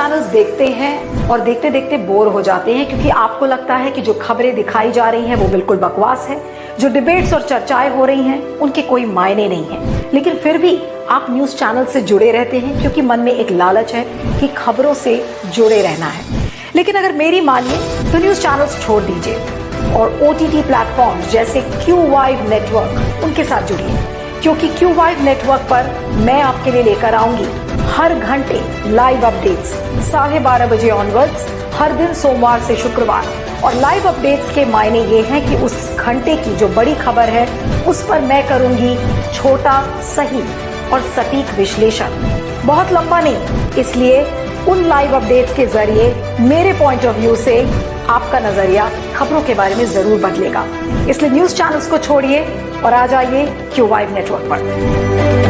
Channels देखते हैं और देखते देखते बोर हो जाते हैं, क्योंकि आपको लगता है कि जो खबरें दिखाई जा रही हैं वो बिल्कुल बकवास है, जो डिबेट्स और चर्चाएं हो रही हैं उनके कोई मायने नहीं है। लेकिन फिर भी आप न्यूज़ चैनल से जुड़े रहते हैं, क्योंकि मन में एक लालच है कि खबरों से जुड़े रहना है। लेकिन अगर मेरी मानिए तो न्यूज़ चैनल्स छोड़ दीजिए और OTT प्लेटफॉर्म जैसे QY नेटवर्क उनके साथ जुड़िए, क्योंकि QY नेटवर्क पर मैं आपके लिए लेकर आऊंगी हर घंटे लाइव अपडेट्स 12:30 बजे ऑनवर्ड्स, हर दिन सोमवार से शुक्रवार। और लाइव अपडेट्स के मायने ये हैं कि उस घंटे की जो बड़ी खबर है उस पर मैं करूंगी छोटा, सही और सटीक विश्लेषण, बहुत लंबा नहीं। इसलिए उन लाइव अपडेट्स के जरिए मेरे पॉइंट ऑफ व्यू से आपका नजरिया खबरों के बारे में जरूर बदलेगा। इसलिए न्यूज चैनल्स को छोड़िए और आ जाइए QY नेटवर्क पर।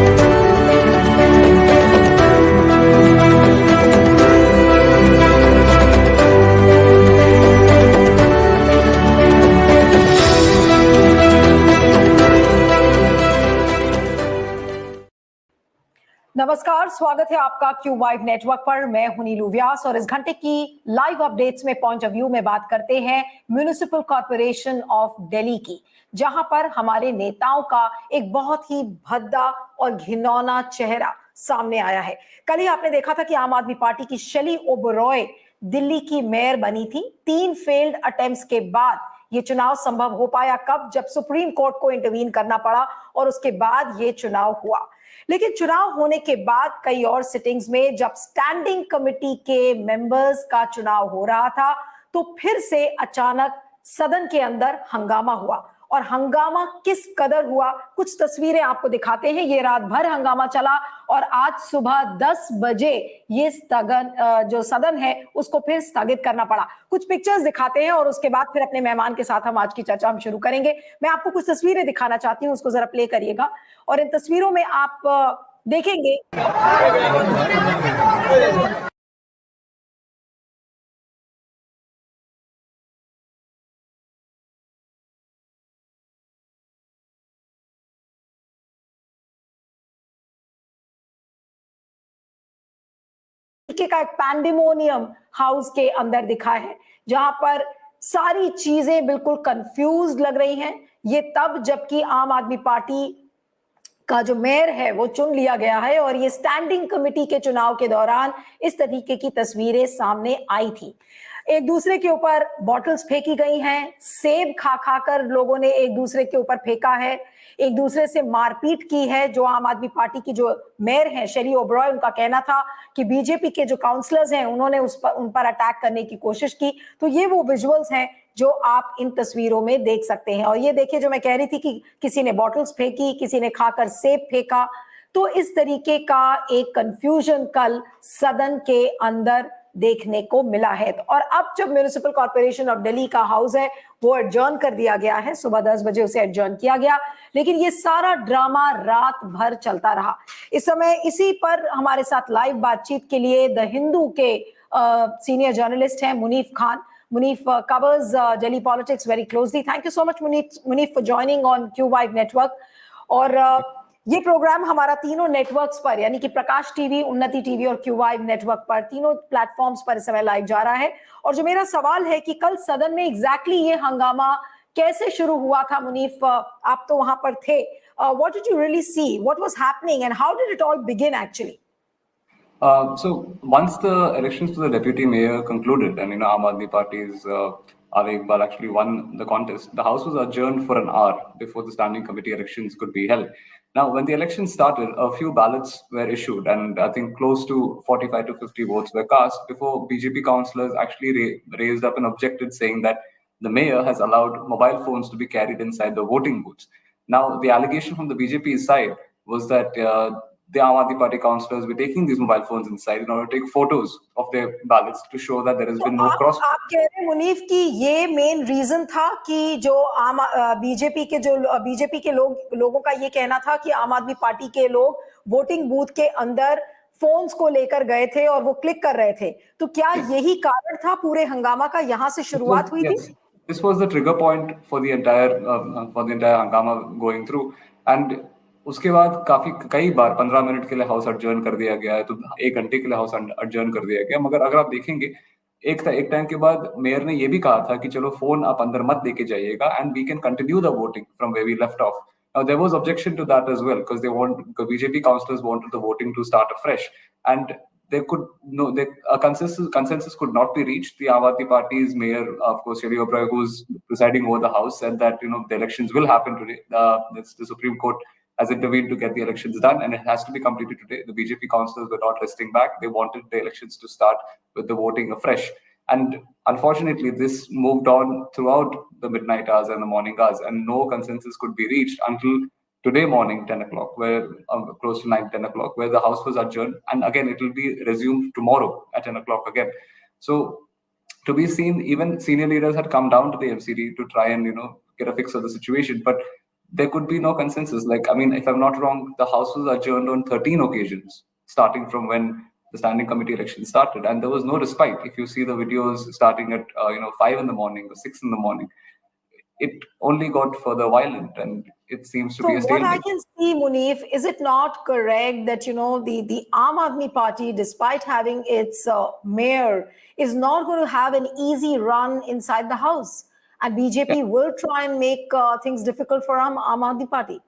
नमस्कार, स्वागत है आपका QY नेटवर्क पर। मैं हूं नीलू व्यास और इस घंटे की लाइव अपडेट्स में पॉइंट ऑफ व्यू में बात करते हैं म्युनिसिपल कॉर्पोरेशन ऑफ दिल्ली की, जहां पर हमारे नेताओं का एक बहुत ही भद्दा और घिनौना चेहरा सामने आया है। कल ही आपने देखा था कि आम आदमी पार्टी की शैली ओबरॉय दिल्ली की मेयर बनी थी। 3 फेल्ड अटेम्प्ट्स के बाद ये चुनाव संभव हो पाया। कब? जब सुप्रीम कोर्ट को इंटरवीन करना पड़ा और उसके बाद ये चुनाव हुआ। लेकिन चुनाव होने के बाद कई और सिटिंग्स में जब स्टैंडिंग कमेटी के मेंबर्स का चुनाव हो रहा था तो फिर से अचानक सदन के अंदर हंगामा हुआ। और हंगामा किस कदर हुआ, कुछ तस्वीरें आपको दिखाते हैं। ये रात भर हंगामा चला और आज सुबह 10 बजे ये जो सदन है उसको फिर स्थगित करना पड़ा। कुछ पिक्चर्स दिखाते हैं और उसके बाद फिर अपने मेहमान के साथ हम आज की चर्चा हम शुरू करेंगे। मैं आपको कुछ तस्वीरें दिखाना चाहती हूँ, उसको जरा प्ले करिएगा। और इन तस्वीरों में आप देखेंगे का एक पैंडेमोनियम हाउस के अंदर दिखा है, जहां पर सारी चीजें बिल्कुल कंफ्यूज लग रही हैं। ये तब जबकि आम आदमी पार्टी का जो मेयर है वो चुन लिया गया है और ये स्टैंडिंग कमेटी के चुनाव के दौरान इस तरीके की तस्वीरें सामने आई थी। एक दूसरे के ऊपर बॉटल्स फेंकी गई हैं, सेब खा खाकर लोगों ने एक दूसरे के ऊपर फेंका है, एक दूसरे से मारपीट की है। जो आम आदमी पार्टी की जो मेयर हैं शैली ओबरॉय, उनका कहना था कि बीजेपी के जो काउंसलर्स हैं उन्होंने उन पर अटैक करने की कोशिश की। तो ये वो विजुअल्स हैं जो आप इन तस्वीरों में देख सकते हैं। और ये देखिए, जो मैं कह रही थी कि किसी ने बॉटल्स फेंकी, किसी ने खाकर सेब फेंका। तो इस तरीके का एक कंफ्यूजन कल सदन के अंदर देखने को मिला है। और अब जब म्युनिसिपल कॉर्पोरेशन ऑफ दिल्ली का हाउस है वो एडजर्न कर दिया गया है, सुबह 10 बजे उसे एडजर्न किया गया, लेकिन ये सारा ड्रामा रात भर चलता रहा। इस समय इसी पर हमारे साथ लाइव बातचीत के लिए द हिंदू के सीनियर जर्नलिस्ट हैं Munif Khan. Munif covers Delhi politics very closely. Thank you so much, Munif, for joining on QY network. और ये प्रोग्राम हमारा तीनों नेटवर्क्स पर, यानी कि प्रकाश टीवी, उन्नति टीवी और QY नेटवर्क पर, तीनों प्लेटफॉर्म्स पर इस समय लाइव जा रहा है। और जो मेरा सवाल है कि कल सदन में एग्जैक्टली ये हंगामा कैसे शुरू हुआ था? मुनीफ, आप तो वहां पर थे। What did you really see? What was happening and how did it all begin actually? So once the elections for the deputy mayor concluded, and Aam Aadmi Party's Avi Iqbal actually won the contest, the House was adjourned for an hour before the standing committee elections could be held. Now, when the election started, a few ballots were issued, and I think close to 45 to 50 votes were cast before BJP councillors actually raised up and objected, saying that the mayor has allowed mobile phones to be carried inside the voting booths. Now, the allegation from the BJP side was that the Aam Aadmi Party councillors were taking these mobile phones inside in order to take photos of their ballots to show that there has been no cross. आप कह रहे हैं मुनीफ कि ये main reason था कि जो BJP के लोगों का ये कहना था कि आम आदमी पार्टी के लोग वोटिंग बूथ के अंदर फोन्स को लेकर गए थे और वो क्लिक कर रहे थे। तो क्या यही कारण था पूरे हंगामा का? यहाँ से शुरुआत हुई थी? This was the trigger point for the entire hangama going through, and उसके बाद कई बार 15 मिनट के लिए हाउस अडजर्न कर दिया गया है, तो 1 घंटे के लिए हाउस अडजर्न कर दिया गया, मगर अगर आप देखेंगे एक टाइम के बाद मेयर ने ये भी कहा था कि चलो फोन आप अंदर मत लेके जाइएगा and we can continue the voting from where we left off. Now there was objection to that as well because the BJP councillors wanted the voting to start afresh, and there could no there, a consensus could not be reached. The Aam Aadmi Party's mayor, of course, Shri Oberoi, who's presiding over the house, said that the elections will happen today. The Supreme Court has intervened to get the elections done, and it has to be completed today. The BJP councillors were not resting back. They wanted the elections to start with the voting afresh. And unfortunately, this moved on throughout the midnight hours and the morning hours, and no consensus could be reached until today morning, 10 o'clock, where close to 9, 10 o'clock, where the House was adjourned. And again, it will be resumed tomorrow at 10 o'clock again. So to be seen, even senior leaders had come down to the MCD to try and get a fix of the situation, but there could be no consensus. Like, I mean, if I'm not wrong, the House was adjourned on 13 occasions, starting from when the standing committee election started, and there was no respite. If you see the videos starting at 5 in the morning or 6 in the morning, it only got further violent, and it seems to So be a what I stalemate. can see, Munif, is it not correct that the Aam Aadmi Party, despite having its mayor, is not going to have an easy run inside the house, and Yeah. BJP will try and make things difficult for Aam Aadmi Party?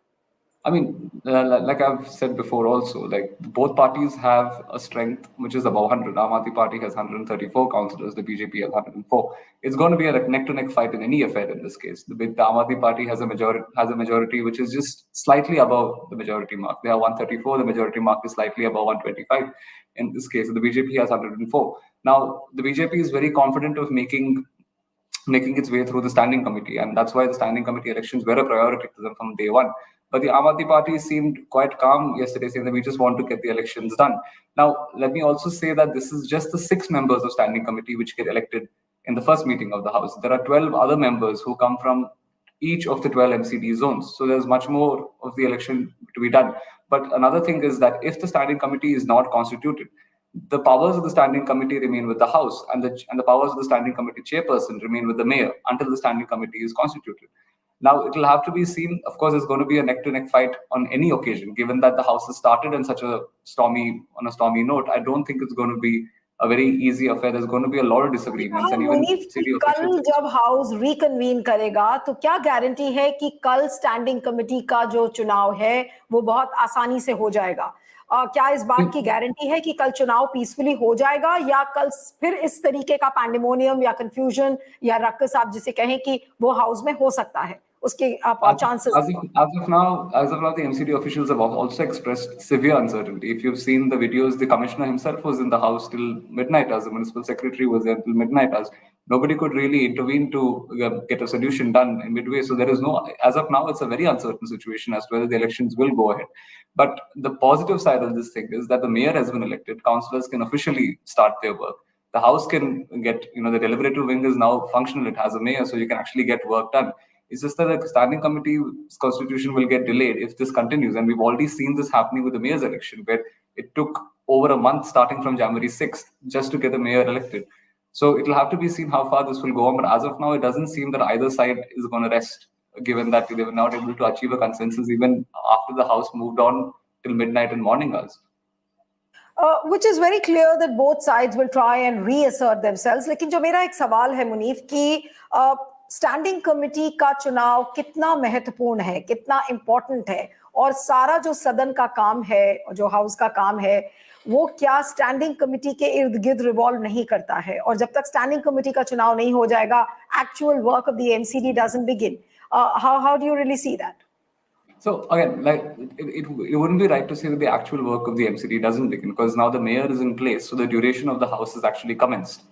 I mean, like I've said before also, like both parties have a strength which is above 100. Aam Aadmi Party has 134 councillors, the BJP has 104. It's going to be a neck-to-neck fight in any affair in this case. The Aam Aadmi Party has a majority which is just slightly above the majority mark. They have 134, the majority mark is slightly above 125 in this case. The BJP has 104. Now, the BJP is very confident of making its way through the standing committee, and that's why the standing committee elections were a priority to them from day one. But the Aam Aadmi Party seemed quite calm yesterday, saying that we just want to get the elections done. Now, let me also say that this is just the 6 members of standing committee which get elected in the first meeting of the House. There are 12 other members who come from each of the 12 MCD zones. So there's much more of the election to be done. But another thing is that if the standing committee is not constituted, the powers of the standing committee remain with the House, and the powers of the standing committee chairperson remain with the mayor until the standing committee is constituted. Now, it will have to be seen. Of course, there's going to be a neck-to-neck fight on any occasion, given that the House has started on a stormy note. I don't think it's going to be a very easy affair. There's going to be a lot of disagreements, and even Munif कि city कल officials. जब house रिकन्वीन करेगा तो क्या guarantee है कि कल standing committee का जो चुनाव है वो बहुत आसानी से हो जाएगा? क्या इस बात की गारंटी है कि कल चुनाव पीसफुली हो जाएगा, या कल फिर इस तरीके का पैंडेमोनियम या कंफ्यूजन या रक्स आप जिसे कहें कि वो हाउस में हो सकता है? उसके आप chances? As of now, the MCD officials have also expressed severe uncertainty. If you've seen the videos, the commissioner himself was in the house till midnight, as the municipal secretary was there till midnight, as nobody could really intervene to get a solution done in midway. So there is no, as of now, it's a very uncertain situation as to whether the elections will go ahead. But the positive side of this thing is that the mayor has been elected. Councillors can officially start their work. The house can get, the deliberative wing is now functional. It has a mayor, so you can actually get work done. It's just that the standing committee's constitution will get delayed if this continues. And we've already seen this happening with the mayor's election, where it took over a month starting from January 6th just to get the mayor elected. So it'll have to be seen how far this will go on. But as of now, it doesn't seem that either side is going to rest, given that they were not able to achieve a consensus even after the House moved on till midnight and morning hours. Which is very clear that both sides will try and reassert themselves. लेकिन जो मेरा एक सवाल है मुनीफ कि standing committee का चुनाव कितना महत्वपूर्ण है, कितना इम्पोर्टेंट है, और सारा जो सदन का काम है, जो हाउस का काम है, वो क्या स्टैंडिंग कमेटी के इर्द गिर्द रिवॉल्व नहीं करता है? और जब तक स्टैंडिंग कमेटी का चुनाव नहीं हो जाएगा, actual work of the MCD doesn't begin. How do you really see that? So again, like it wouldn't be right to say that the actual work of the MCD doesn't begin, because now the mayor is in place, so the duration of the house is actually commenced.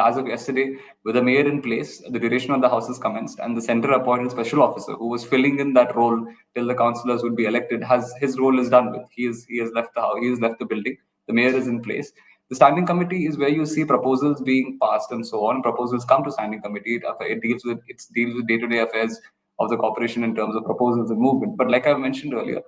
As of yesterday, with the mayor in place, the duration of the house is commenced, and the centre appointed special officer who was filling in that role till the councillors would be elected has his role is done with. He has left the house. He has left the building. The mayor is in place. The standing committee is where you see proposals being passed and so on. Proposals come to standing committee. It deals with day-to-day affairs of the corporation in terms of proposals and movement. But like I've mentioned earlier,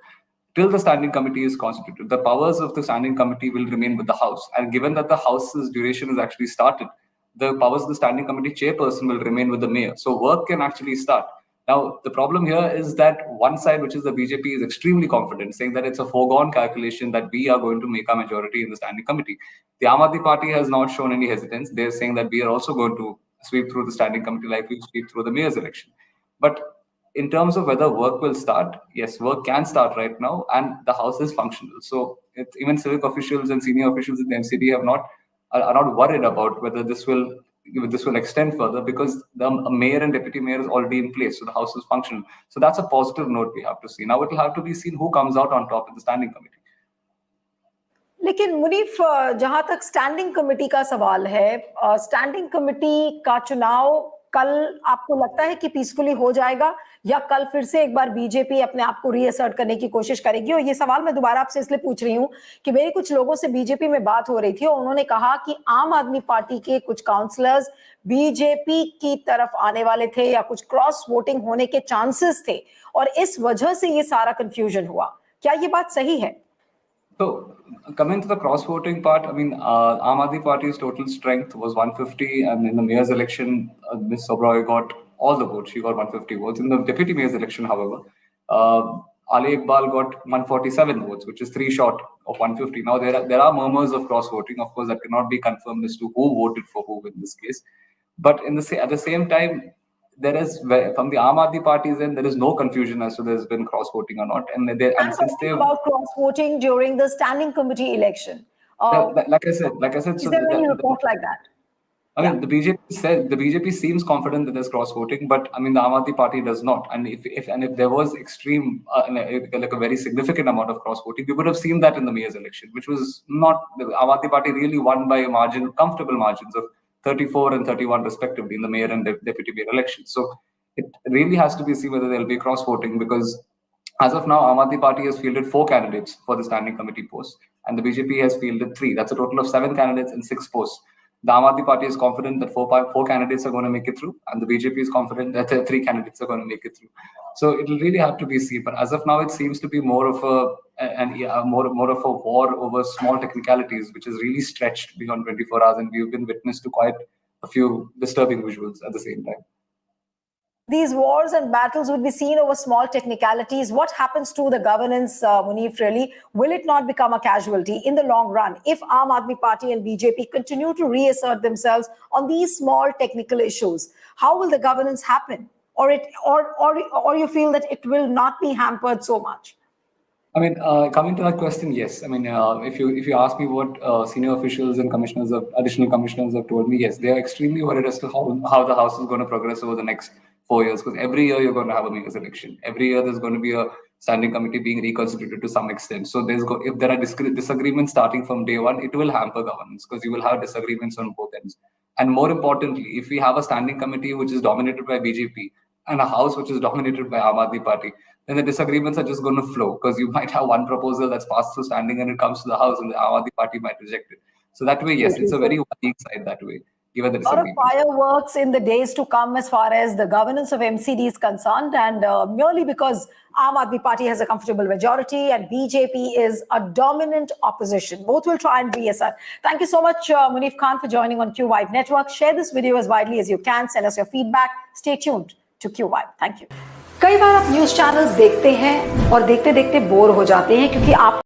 till the standing committee is constituted, the powers of the standing committee will remain with the House. And given that the House's duration is actually started, the powers of the standing committee chairperson will remain with the mayor. So work can actually start. Now, the problem here is that one side, which is the BJP, is extremely confident, saying that it's a foregone calculation that we are going to make a majority in the standing committee. The Aam Aadmi Party has not shown any hesitance. They're saying that we are also going to sweep through the standing committee like we sweep through the mayor's election. But in terms of whether work will start, yes, work can start right now, and the house is functional. So even civic officials and senior officials in the MCD are not worried about whether this will extend further, because the mayor and deputy mayor is already in place, so the house is functional. So that's a positive note we have to see. Now it will have to be seen who comes out on top in the standing committee. लेकिन मुनीफ, जहां तक standing committee का सवाल है, standing committee का चुनाव कल आपको लगता है कि पीसफुली हो जाएगा, या कल फिर से एक बार बीजेपी अपने आप को रीअसर्ट करने की कोशिश करेगी? और ये सवाल मैं दोबारा आपसे इसलिए पूछ रही हूं कि मेरी कुछ लोगों से बीजेपी में बात हो रही थी और उन्होंने कहा कि आम आदमी पार्टी के कुछ काउंसलर्स बीजेपी की तरफ आने वाले थे या कुछ क्रॉस वोटिंग होने के चांसेस थे, और इस वजह से ये सारा कंफ्यूजन हुआ। क्या ये बात सही है? So, coming to the cross-voting part, I mean, Aam Aadmi Party's total strength was 150, and in the mayor's election, Ms. Sobroi got all the votes. She got 150 votes. In the deputy mayor's election, however, Ali Iqbal got 147 votes, which is 3 short of 150. Now, there are murmurs of cross-voting. Of course, that cannot be confirmed as to who voted for who in this case. But at the same time, there is, from the Aam Aadmi Party's end, there is no confusion as to there's been cross voting or not. And since they've about cross voting during the standing committee election, like I said, is there any report like that? I mean, the BJP seems confident that there's cross voting, but I mean, the Aam Aadmi Party does not. And if there was extreme, like a very significant amount of cross voting, we would have seen that in the mayor's election, which was not. The Aam Aadmi Party really won by a margin, comfortable margins of 34 and 31 respectively in the mayor and deputy mayor elections. So it really has to be seen whether there'll be cross voting, because as of now, Aam Aadmi Party has fielded 4 candidates for the standing committee post, and the BJP has fielded 3. That's a total of 7 candidates and 6 posts. The Aam Aadmi Party is confident that 4 candidates are going to make it through, and the BJP is confident that 3 candidates are going to make it through. So it will really have to be seen. But as of now, it seems to be more of a war over small technicalities, which is really stretched beyond 24 hours, and we've been witness to quite a few disturbing visuals at the same time. These wars and battles would be seen over small technicalities. What happens to the governance, Munif, really? Will it not become a casualty in the long run if Aam Aadmi Party and BJP continue to reassert themselves on these small technical issues? How will the governance happen? Or you feel that it will not be hampered so much? I mean, coming to that question, yes. I mean, if you ask me what senior officials and additional commissioners have told me, yes, they are extremely worried as to how the house is going to progress over the next 4 years, because every year you're going to have a mayor's election. Every year there's going to be a standing committee being reconstituted to some extent. So if there are disagreements starting from day one, it will hamper governance, because you will have disagreements on both ends. And more importantly, if we have a standing committee which is dominated by BJP and a house which is dominated by Aam Aadmi Party, then the disagreements are just going to flow, because you might have one proposal that's passed through standing and it comes to the house, and the Aam Aadmi Party might reject it. So that way, yes, it's a very weak side that way. A lot of fireworks in the days to come as far as the governance of MCD is concerned, and merely because Aam Aadmi Party has a comfortable majority and BJP is a dominant opposition. Both will try and reassert. Thank you so much, Munif Khan, for joining on QVibe Network. Share this video as widely as you can. Send us your feedback. Stay tuned to QVibe. Thank you. कई बार आप news channels देखते हैं और देखते देखते bore हो जाते हैं, क्योंकि आप